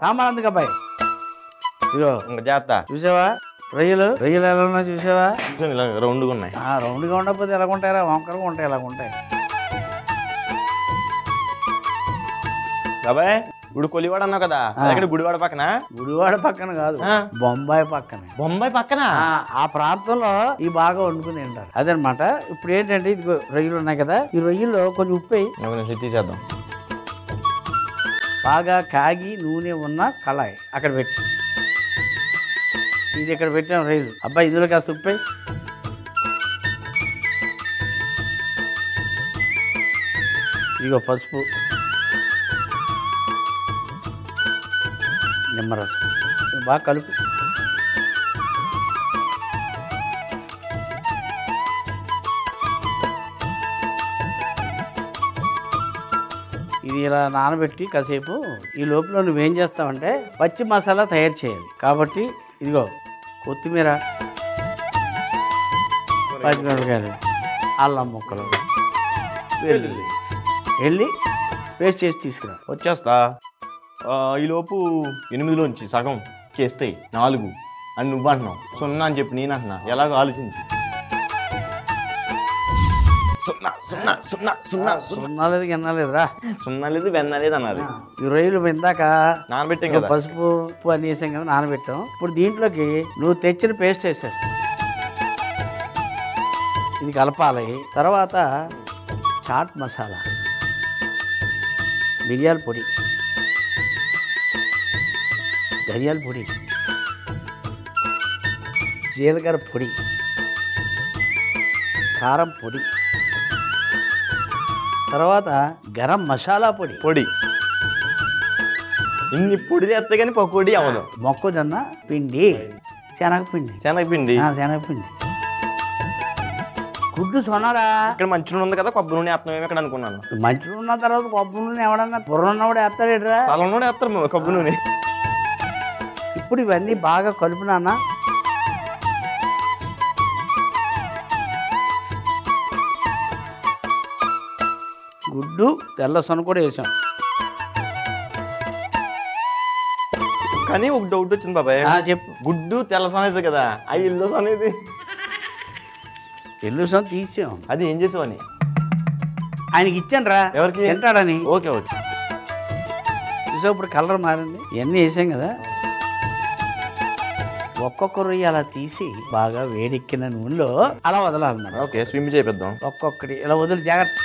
సామానందుకు అబ్బాయి ఇగో ఇంకా చేస్తా. చూసావా రొయ్యలు రొయ్యలు ఎలా ఉన్నా చూసావా? ఇలా రౌండ్గా ఉన్నాయి. రౌండ్గా ఉండకపోతే ఎలాగుంటాయరా? వంకరగా ఉంటాయి, ఎలాగుంటాయి. బాబాయ్ ఇప్పుడు కొలివాడ అన్నావు కదా, ఇక్కడ గుడివాడ పక్కన? గుడివాడ పక్కన కాదు, బొంబాయి పక్కన. బొంబాయి పక్కన ఆ ప్రాంతంలో ఈ బాగా వండుకుని తింటారు. అదనమాట. ఇప్పుడు ఏంటంటే ఇది రొయ్యలు ఉన్నాయి కదా, ఈ రొయ్యల్లో కొంచెం ఉప్పు వేయి, తీసేద్దాం. బాగా కాగి నూనె ఉన్న కళాయి అక్కడ పెట్టి, ఇది ఇక్కడ పెట్టాం రొయ్యలు. అబ్బాయి ఇందులో కాస్త ఉప్పు వేయి. ఇదిగో పసుపు, నిమ్మరసం బాగా కలుపు. ఇది ఇలా నానబెట్టి కాసేపు, ఈ లోపల నువ్వేం చేస్తావంటే పచ్చి మసాలా తయారు చేయాలి. కాబట్టి ఇదిగో కొత్తిమీర, పచ్చిమిరపకాయలు, అల్లం ముక్కలు, వెల్లుల్లి వెళ్ళి పేస్ట్ చేసి తీసుకురా. వచ్చేస్తా. ఈలోపు 8లోంచి సగం చేస్తాయి 4 అని నువ్వు అంటున్నావు, 0 అని చెప్పి నేను అంటున్నా. ఎలాగో ఆలోచించి. 0 లేదు గిన్నలేదురా, 0 లేదు వెన్న లేదు అన్నది. ఈ రొయ్యలు ఇందాక నానబెట్టాం కదా, పసుపు ఉప్పు అన్ని వేసాం కదా, నానబెట్టాం. ఇప్పుడు దీంట్లోకి నువ్వు తెచ్చిన పేస్ట్ వేసేస్తావు. ఇది కలపాలి. తర్వాత చాట్ మసాలా, మిరియాల పొడి, ధనియాల పొడి, జీలకర్ర పొడి, కారం పొడి, తర్వాత గరం మసాలా పొడి. ఇన్ని పొడి చేస్తే కానీ పకోడీ అవ్వదు. మొక్కజొన్న పిండి, శనగపిండి, శనగపిండి, గుడ్డు సొనరా. ఇక్కడ మంచి నూనె ఉంది కదా, కొబ్బరి నూనె వేస్తున్నాం ఇక్కడ అనుకున్నాను. మంచి ఉన్న తర్వాత కొబ్బరి నూనె ఎవడన్నా బుర్ర ఉన్నవాడు వేస్తాడేట్రా? తల నూనె వేస్తారు కొబ్బరి నూనె. ఇప్పుడు ఇవన్నీ బాగా కలుపునానా. గుడ్డు తెల్ల సొన కూడా వేసాం. కానీ ఒక డౌట్ వచ్చింది బాబాయ్. చెప్పు. గుడ్డు తెల్ల సొనేది కదా, ఆ ఎల్లో సొనేది? ఎల్లు సొన తీసాం. అది ఏం చేసావని ఆయనకి ఇచ్చాను రా. ఎవరికి? తింటాడని. Okay okay. చూసా ఇప్పుడు కలర్ మారింది. ఇవన్నీ వేసాం కదా, ఒక్కొక్క రొయ్య అలా తీసి బాగా వేడెక్కిన నూనెలో అలా వదలాలన్నమాట. ఓకే, స్విమ్ చేపిద్దాం. ఒక్కొక్కటి ఇలా వదిలి జాగ్రత్త.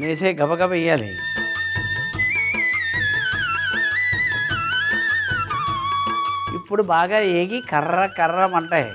వేసే గబగబ వేయాలి. ఇప్పుడు బాగా ఏగి కర్ర కర్రమంటాయి.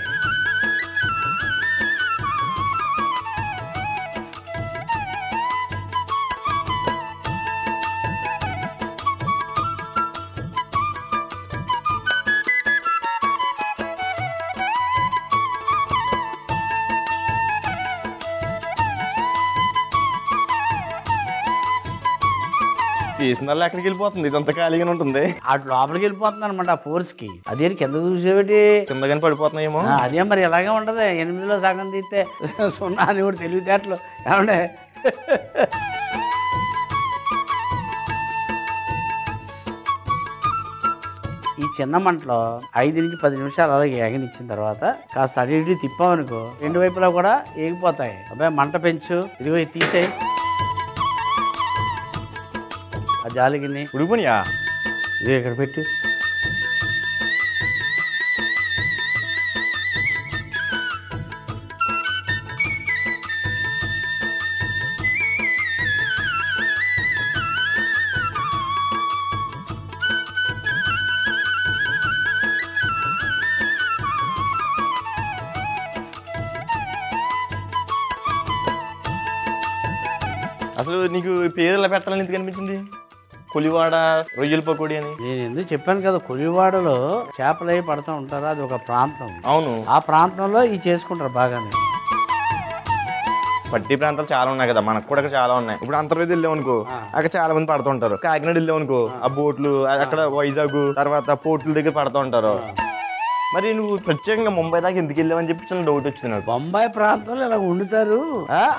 తీసిన ఎక్కడికి వెళ్ళిపోతుంది, ఇదంతా ఖాళీగానే ఉంటుంది. అటు లోపలికి వెళ్ళిపోతుంది అనమాట ఆ ఫోర్స్ కి. అదే కింద చూసేబట్టి కిందగానే పడిపోతున్నాయేమో. అదే మరి ఎలాగే ఉంటది. 8లో సగం తీస్తే 0 అని కూడా తెలివితేటలు ఏమంటే. ఈ చిన్న మంటలో 5 నుంచి 10 నిమిషాలు అలాగే ఎగనిచ్చిన తర్వాత కాస్త అటు ఇటు తిప్పామనుకో, 2 వైపులా కూడా ఏగిపోతాయి. అబ్బాయి మంట పెంచు. ఇదిగో ఇది తీసేయి. ఆ జాలిగిని ఉడిపోనియా? ఇది ఇక్కడ పెట్టు. అసలు నీకు పేరు ఎలా పెట్టాలని ఎందుకు అనిపించింది? కొలివాడ రొయ్యల పకోడీ అని. నేను ఎందుకు చెప్పాను కదా, కొలివాడలో చేపలు అవి పడుతూ ఉంటారు. అది ఒక ప్రాంతం. అవును, ఆ ప్రాంతంలో ఇవి చేసుకుంటారు బాగానే. పట్టి ప్రాంతాలు చాలా ఉన్నాయి కదా, మనకు కూడా చాలా ఉన్నాయి. ఇప్పుడు అంతర్వేది వెళ్ళాం అనుకో, అక్కడ చాలా మంది పడుతూ ఉంటారు. కాకినాడ వెళ్ళాం అనుకో, ఆ బోట్లు అక్కడ వైజాగ్ తర్వాత పోర్టుల దగ్గర పడుతూ ఉంటారు. మరి నువ్వు ప్రత్యేకంగా ముంబై దాకా ఎందుకు వెళ్ళావని చెప్పి చిన్న డౌట్ వచ్చింది నాకు. బొంబాయి ప్రాంతంలో ఇలా వండుతారు,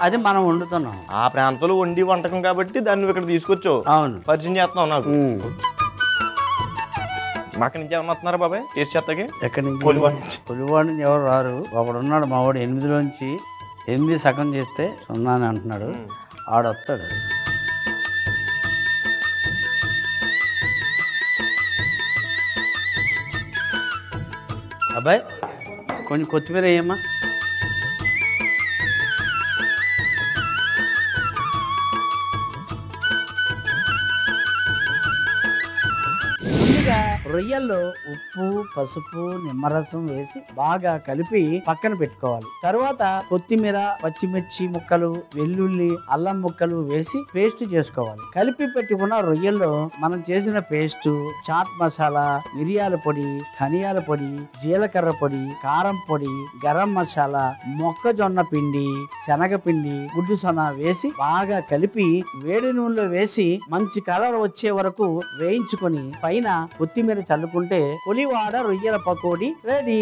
అది మనం వండుతున్నాం. ఆ ప్రాంతంలో వండి వంటకం కాబట్టి దాన్ని నువ్వు ఇక్కడ తీసుకొచ్చావు, అవును, పరిచయం చేస్తున్నావు నాకు. మాకు నుంచి ఏమన్నా వస్తున్నారా బాబాయ్ టేస్ట్ చేస్తాకి? ఎక్కడి నుంచి? నుంచి. పులివాడి నుంచి ఎవరు రారు. ఒకడు ఉన్నాడు మా వాడు, 8లోంచి 8 సగం చేస్తే 0 అని అంటున్నాడు. ఆడొస్తాడు. అబ్బాయి కొంచెం కొత్తిమీర వేయమ్మా. ముందుగా రొయ్యల్లో ఉప్పు, పసుపు, నిమ్మరసం వేసి బాగా కలిపి పక్కన పెట్టుకోవాలి. తర్వాత కొత్తిమీర, పచ్చిమిర్చి ముక్కలు, వెల్లుల్లి, అల్లం ముక్కలు వేసి పేస్ట్ చేసుకోవాలి. కలిపి పెట్టుకున్న రొయ్యల్లో మనం చేసిన పేస్ట్, చాట్ మసాలా, మిరియాల పొడి, ధనియాల పొడి, జీలకర్ర పొడి, కారం పొడి, గరం మసాలా, మొక్కజొన్న పిండి, శనగపిండి, గుడ్డు సొన వేసి బాగా కలిపి వేడి నూనెలో వేసి మంచి కలర్ వచ్చే వరకు వేయించుకొని పైన కొత్తిమీర చల్లుకుంటే పులివాడ రొయ్యల పకోడీ రెడీ.